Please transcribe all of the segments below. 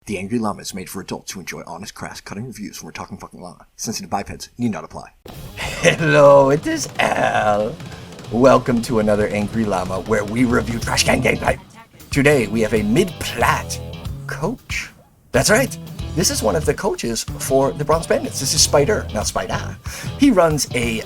The Angry Llama is made for adults who enjoy honest, crass, cutting reviews when we're talking fucking llama. Sensitive bipeds need not apply. Hello, it is Al. Welcome to another Angry Llama where we review trash can gameplay. Today we have a mid-plat coach. That's right. This is one of the coaches for the Bronze Bandits. This is Spider, not Spider. He runs a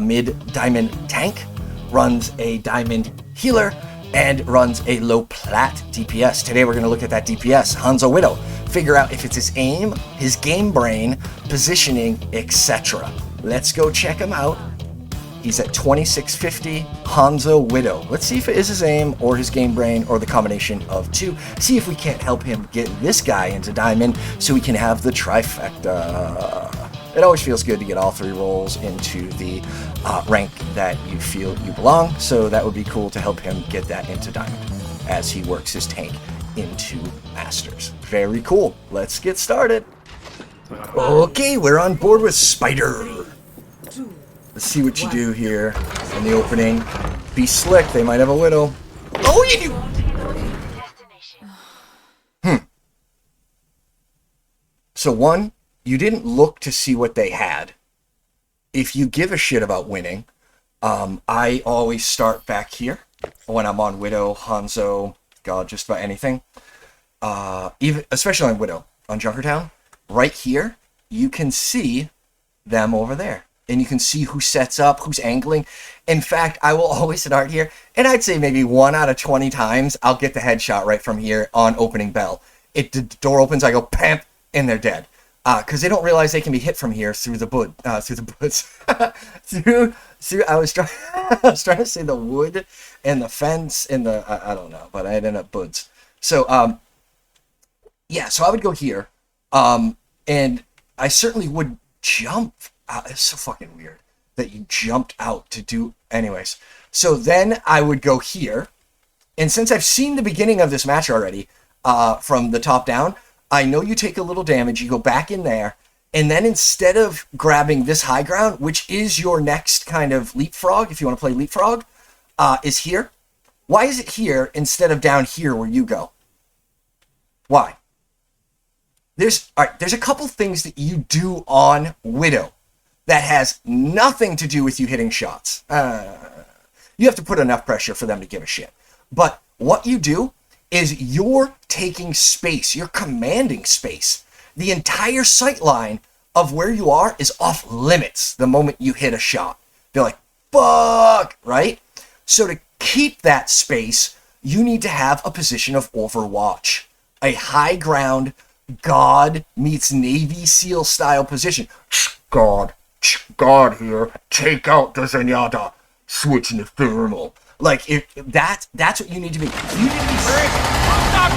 mid-diamond tank, runs a diamond healer, and runs a low-plat DPS. Today we're going to look at that DPS, Hanzo Widow, figure out if it's his aim, his game brain, positioning, etc. Let's go check him out. He's at 2650, Hanzo Widow. Let's see if it is his aim or his game brain or the combination of two. See if we can't help him get this guy into Diamond so we can have the trifecta. It always feels good to get all three roles into the rank that you feel you belong, so that would be cool to help him get that into Diamond as he works his tank into Masters. Very cool. Let's get started. Okay, we're on board with Spider. Let's see what you do here in the opening. Be slick, they might have a Widow. Oh, you do! So one, you didn't look to see what they had. If you give a shit about winning, I always start back here when I'm on Widow, Hanzo, God, just about anything. Even especially on Widow, on Junkertown, right here, you can see them over there. And you can see who sets up, who's angling. In fact, I will always start here, and I'd say maybe 1 out of 20 times, I'll get the headshot right from here on opening bell. The door opens, I go, pamp, and they're dead. Because they don't realize they can be hit from here through the wood, through the woods. I was trying to say the wood and the fence and the, I don't know, but I ended up woods. So, yeah, so I would go here, and I certainly would jump. It's so fucking weird that you jumped out to do, anyways. So then I would go here, and since I've seen the beginning of this match already, from the top down, I know you take a little damage, you go back in there, and then instead of grabbing this high ground, which is your next kind of leapfrog, if you want to play leapfrog, is here. Why is it here instead of down here where you go? Why? There's a couple things that you do on Widow that has nothing to do with you hitting shots. You have to put enough pressure for them to give a shit. But what you do is you're taking space. You're commanding space. The entire sight line of where you are is off limits the moment you hit a shot. They're like, fuck, right? So to keep that space, you need to have a position of overwatch. A high ground, God meets Navy SEAL style position. God here, take out the Zenyatta, switching to thermal. Like, that's what you need to be. You need to be sick.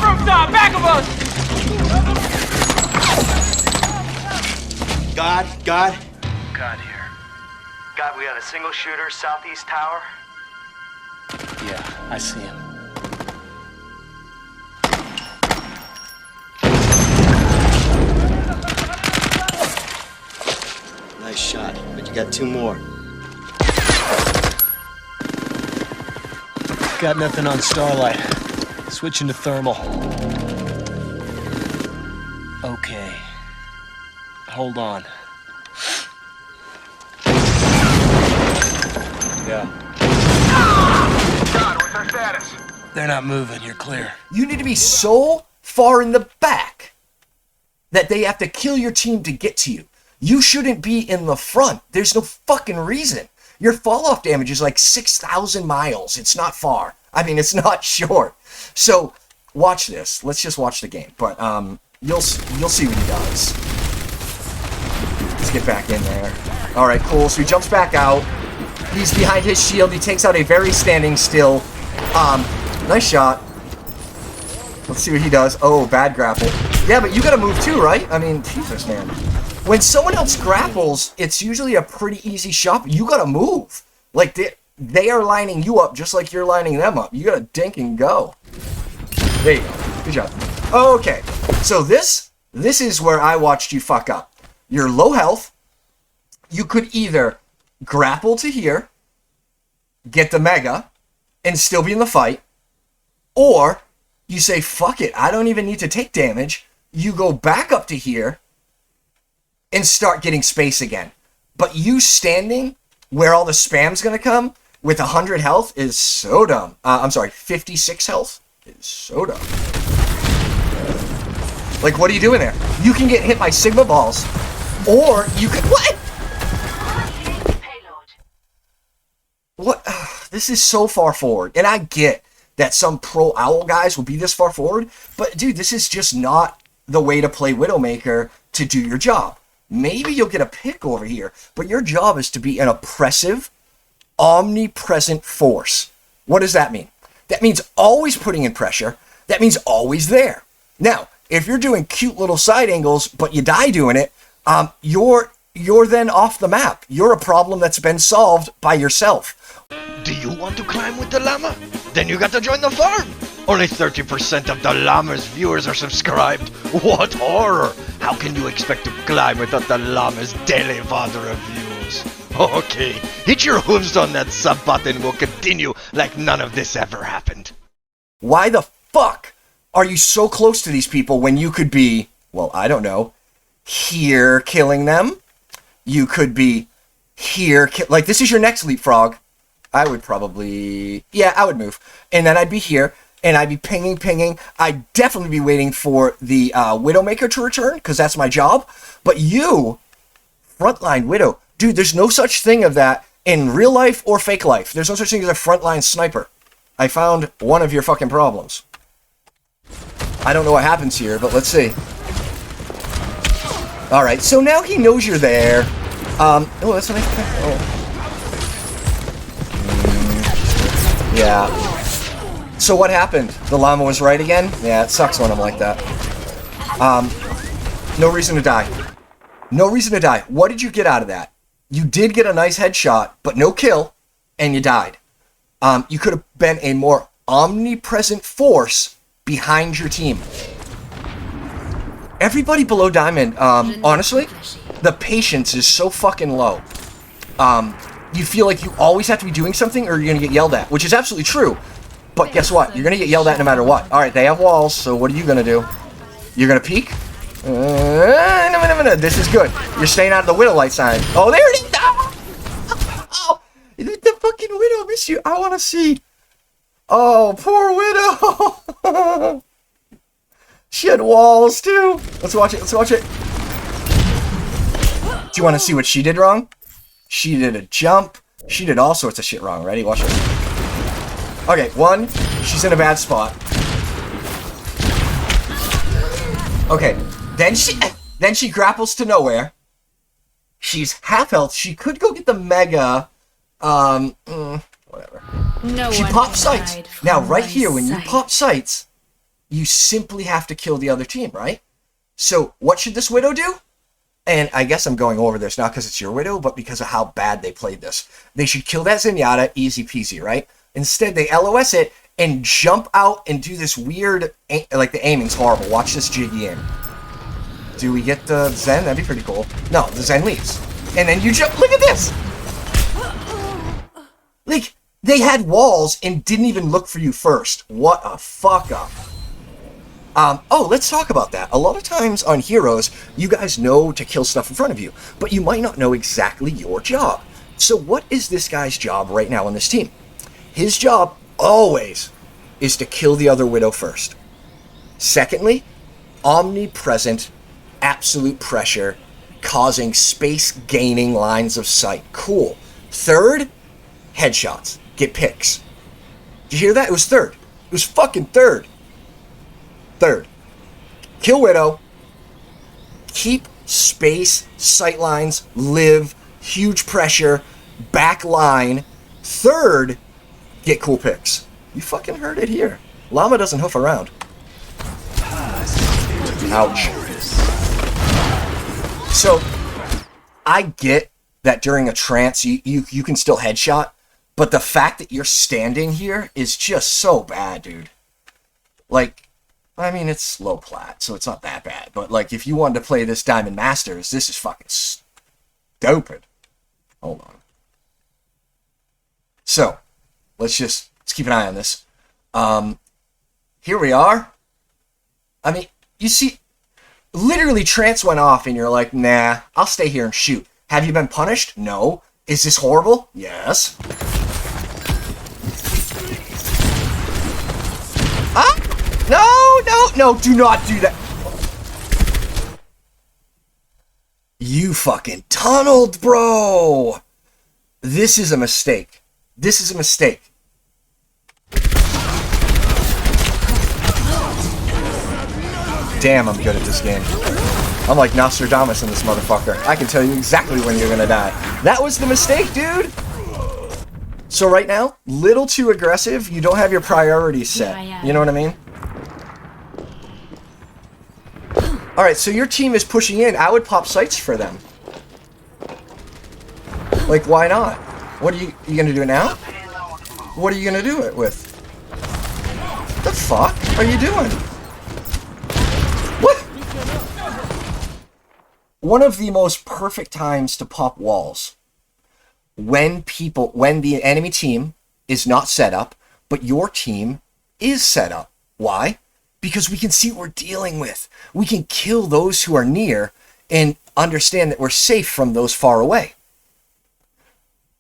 Rooftop, back of us! God here. God, we got a single shooter, southeast tower. Yeah, I see him. Nice shot, but you got 2 more. Got nothing on Starlight. Switching to thermal. Okay. Hold on. Yeah. God, what's our status? They're not moving, you're clear. You need to be so far in the back that they have to kill your team to get to you. You shouldn't be in the front. There's no fucking reason. Your fall-off damage is like 6,000 miles. It's not far. I mean, it's not short. So, watch this. Let's just watch the game. But you'll see what he does. Let's get back in there. All right, cool. So he jumps back out. He's behind his shield. He takes out a very standing still. Nice shot. Let's see what he does. Oh, bad grapple. Yeah, but you gotta move too, right? I mean, Jesus, man. When someone else grapples, it's usually a pretty easy shot, but you gotta move. Like, they are lining you up just like you're lining them up. You gotta dink and go. There you go. Good job. Okay, so this is where I watched you fuck up. You're low health. You could either grapple to here, get the mega, and still be in the fight, or You say, fuck it, I don't even need to take damage. You go back up to here and start getting space again. But you standing where all the spam's gonna come with 100 health is so dumb. I'm sorry, 56 health is so dumb. Like, what are you doing there? You can get hit by Sigma balls, or you can, what? What? This is so far forward. And I get that some pro owl guys will be this far forward, but dude, this is just not the way to play Widowmaker to do your job. Maybe you'll get a pick over here, but your job is to be an oppressive, omnipresent force. What does that mean? That means always putting in pressure. That means always there. Now, if you're doing cute little side angles, but you die doing it, you're then off the map. You're a problem that's been solved by yourself. Do you want to climb with the llama? Then you got to join the farm! Only 30% of the llama's viewers are subscribed. What horror! How can you expect to climb without the llama's daily fodder of views? Okay, hit your hooves on that sub button. We'll continue like none of this ever happened. Why the fuck are you so close to these people when you could be, well, I don't know, here killing them? You could be here, like this is your next leapfrog. I would probably, yeah, I would move. And then I'd be here, and I'd be pinging. I'd definitely be waiting for the Widowmaker to return, because that's my job. But you, frontline Widow, dude, there's no such thing of that in real life or fake life. There's no such thing as a frontline sniper. I found one of your fucking problems. I don't know what happens here, but let's see. Alright, so now he knows you're there. Oh, that's a nice thing. Oh. Yeah. So what happened? The llama was right again? Yeah, it sucks when I'm like that. No reason to die. No reason to die. What did you get out of that? You did get a nice headshot, but no kill, and you died. You could have been a more omnipresent force behind your team. Everybody below Diamond, honestly, the patience is so fucking low. You feel like you always have to be doing something or you're going to get yelled at, which is absolutely true. But guess what? You're going to get yelled at no matter what. Alright, they have walls, so what are you going to do? You're going to peek? No. This is good. You're staying out of the Widow light sign. Oh, there it is! Oh, the fucking Widow missed you. I want to see. Oh, poor Widow. She had walls, too. Let's watch it. Let's watch it. Do you want to see what she did wrong? She did a jump. She did all sorts of shit wrong. Ready? Watch it. Okay, one, she's in a bad spot. Okay, then she grapples to nowhere. She's half health. She could go get the mega. Whatever. She pops sights. Now, right here, when you pop sights, you simply have to kill the other team, right? So, what should this Widow do? And I guess I'm going over this not because it's your Widow, but because of how bad they played this. They should kill that Zenyatta, easy peasy, right? Instead, they LOS it and jump out and do this weird, like the aiming's horrible. Watch this jiggy aim. Do we get the Zen? That'd be pretty cool. No, the Zen leaves. And then you jump, look at this! Like, they had walls and didn't even look for you first. What a fuck up. Oh, let's talk about that. A lot of times on Heroes, you guys know to kill stuff in front of you, but you might not know exactly your job. So what is this guy's job right now on this team? His job, always, is to kill the other Widow first. Secondly, omnipresent, absolute pressure, causing space-gaining lines of sight. Cool. Third, headshots. Get picks. Did you hear that? It was third. It was fucking third. Third, kill Widow, keep space, sightlines, live, huge pressure, back line. Third, get cool picks. You fucking heard it here. Llama doesn't hoof around. Ouch. So, I get that during a trance you can still headshot, but the fact that you're standing here is just so bad, dude. Like, I mean, it's low plat, so it's not that bad. But, like, if you wanted to play this Diamond Masters, this is fucking stupid. Hold on. So, let's keep an eye on this. here we are. I mean, you see, literally Trance went off and you're like, nah, I'll stay here and shoot. Have you been punished? No. Is this horrible? Yes. Ah! No, do not do that. You fucking tunneled, bro. This is a mistake. This is a mistake. Damn, I'm good at this game. I'm like Nostradamus in this motherfucker. I can tell you exactly when you're gonna die. That was the mistake, dude! So right now, little too aggressive. You don't have your priorities set. You know what I mean? Alright, so your team is pushing in. I would pop sights for them. Like, why not? What are you gonna do it now? What are you gonna do it with? The fuck are you doing? What? One of the most perfect times to pop walls. When the enemy team is not set up, but your team is set up. Why? Because we can see what we're dealing with. We can kill those who are near and understand that we're safe from those far away.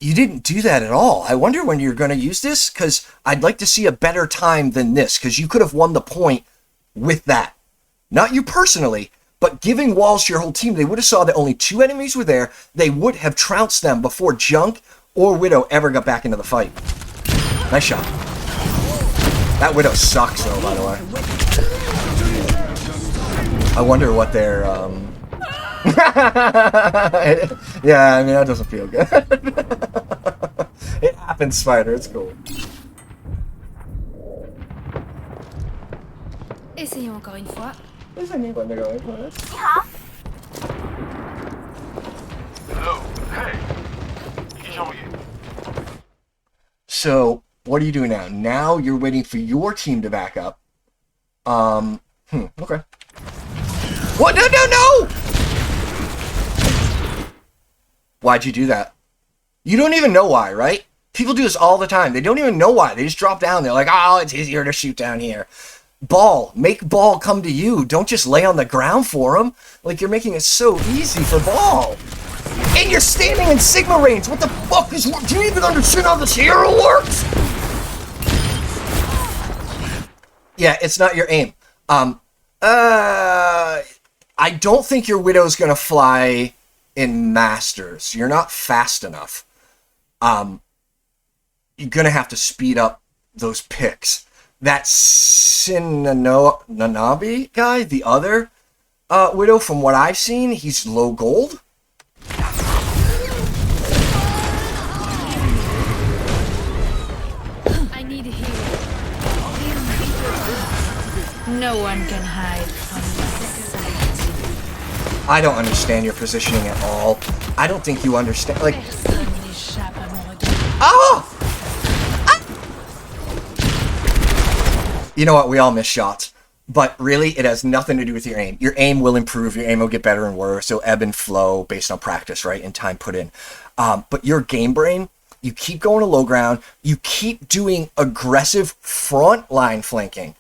You didn't do that at all. I wonder when you're going to use this, because I'd like to see a better time than this, because you could have won the point with that. Not you personally, but giving walls to your whole team. They would have saw that only 2 enemies were there. They would have trounced them before Junk or Widow ever got back into the fight. Nice shot. That Widow sucks, though, by the way. I wonder what their, yeah, I mean, that doesn't feel good. It happens, Spider. It's cool. Essayons encore une fois. So, what are you doing now? Now you're waiting for your team to back up. Okay. What? No! Why'd you do that? You don't even know why, right? People do this all the time. They don't even know why. They just drop down. They're like, oh, it's easier to shoot down here. Make Ball come to you. Don't just lay on the ground for him. Like, you're making it so easy for Ball. And you're standing in Sigma range. What the fuck is... Do you even understand how this hero works? Yeah, it's not your aim. I don't think your Widow's gonna fly in Masters. You're not fast enough. You're gonna have to speed up those picks. That Nanabi guy, the other Widow, from what I've seen, he's low gold. I need a hero. No one can hide from my sight. I don't understand your positioning at all. I don't think you understand. Like, Personne n'échappe à mon regard. oh! You know what? We all miss shots. But really, it has nothing to do with your aim. Your aim will improve. Your aim will get better and worse. It'll ebb and flow based on practice, right? And time put in. But your game brain, you keep going to low ground. You keep doing aggressive front line flanking.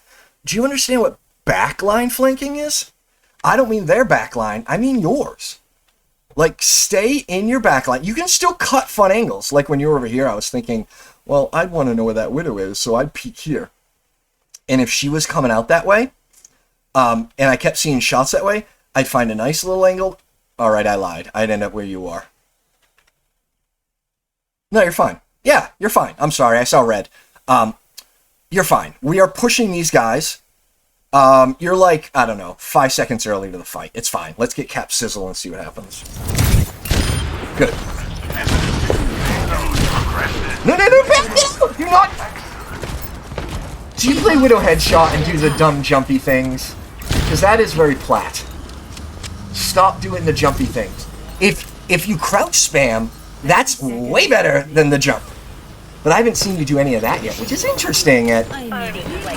Do you understand what back line flanking is? I don't mean their back line. I mean yours. Like, stay in your back line. You can still cut fun angles. Like when you were over here, I was thinking, well, I'd want to know where that Widow is, so I'd peek here. And if she was coming out that way, and I kept seeing shots that way, I'd find a nice little angle. All right, I lied. I'd end up where you are. No, you're fine. Yeah, you're fine. I'm sorry. I saw red. You're fine. We are pushing these guys. You're like, I don't know, 5 seconds early to the fight. It's fine. Let's get Cap Sizzle and see what happens. Good. No, do not... Do you play Widow Headshot and do the dumb jumpy things? Because that is very plat. Stop doing the jumpy things. If you crouch spam, that's way better than the jump. But I haven't seen you do any of that yet, which is interesting at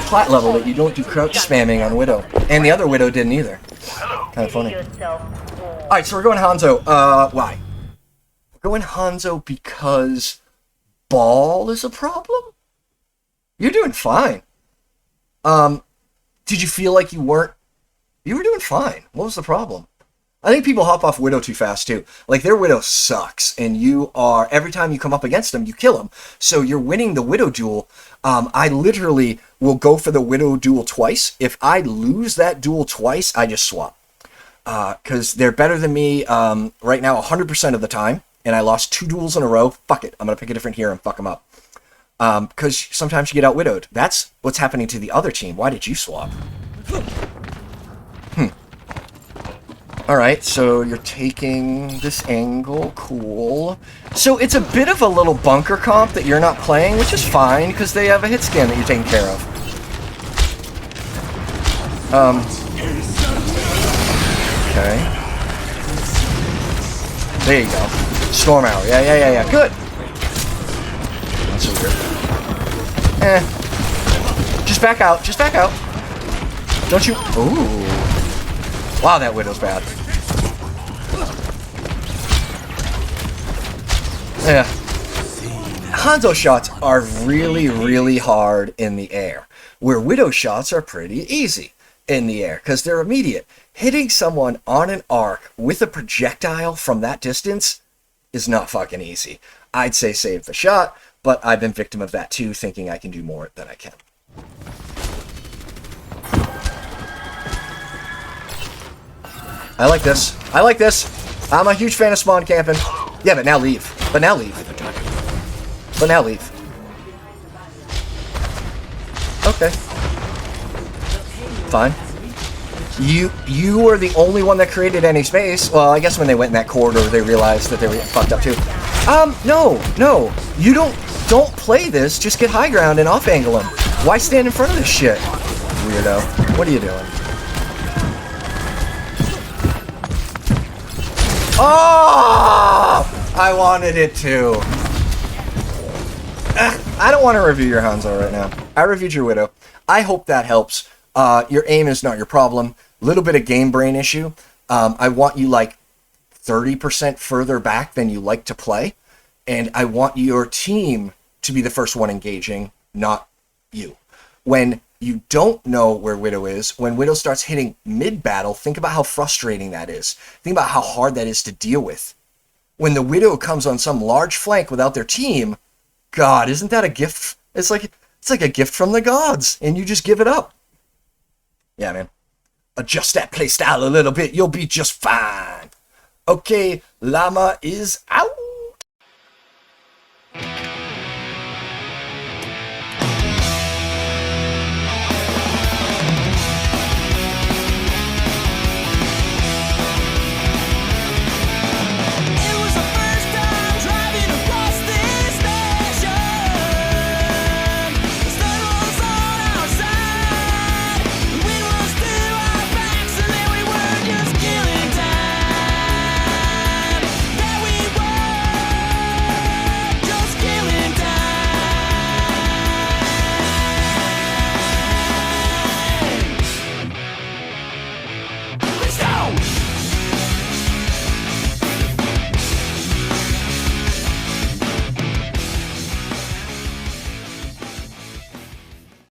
plat level that you don't do crouch spamming on Widow. And the other Widow didn't either. Kind of funny. Alright, so we're going Hanzo. Why? We're going Hanzo because Ball is a problem? You're doing fine. Did you feel like you weren't? You were doing fine. What was the problem? I think people hop off Widow too fast too. Like their Widow sucks, and you are every time you come up against them, you kill them. So you're winning the Widow duel. I literally will go for the Widow duel twice. If I lose that duel twice, I just swap because they're better than me right now 100% of the time. And I lost 2 duels in a row. Fuck it, I'm gonna pick a different hero and fuck them up. Because sometimes you get out-widowed. That's what's happening to the other team. Why did you swap? Alright, so you're taking this angle. Cool. So it's a bit of a little bunker comp that you're not playing, which is fine, because they have a hit scan that you're taking care of. Okay. There you go. Storm Arrow. Yeah. Good. That's so weird. Just back out. Don't you... Ooh. Wow, that Widow's bad. Yeah. Hanzo shots are really, really hard in the air, where Widow shots are pretty easy in the air, because they're immediate. Hitting someone on an arc with a projectile from that distance is not fucking easy. I'd say save the shot, but I've been victim of that too, thinking I can do more than I can. I like this. I'm a huge fan of spawn camping. Yeah, but now leave. Okay. Fine. You were the only one that created any space. Well, I guess when they went in that corridor, they realized that they were fucked up too. No. You don't play this. Just get high ground and off angle them. Why stand in front of this shit? Weirdo. What are you doing? Oh! I wanted it to. I don't want to review your Hanzo right now. I reviewed your Widow. I hope that helps. Your aim is not your problem. Little bit of game brain issue. I want you like 30% further back than you like to play. And I want your team to be the first one engaging, not you. When you don't know where Widow is, when Widow starts hitting mid-battle, think about how frustrating that is. Think about how hard that is to deal with. When the Widow comes on some large flank without their team, God, isn't that a gift? It's like a gift from the gods, and you just give it up. Yeah, man. Adjust that playstyle a little bit, you'll be just fine. Okay, Llama is out.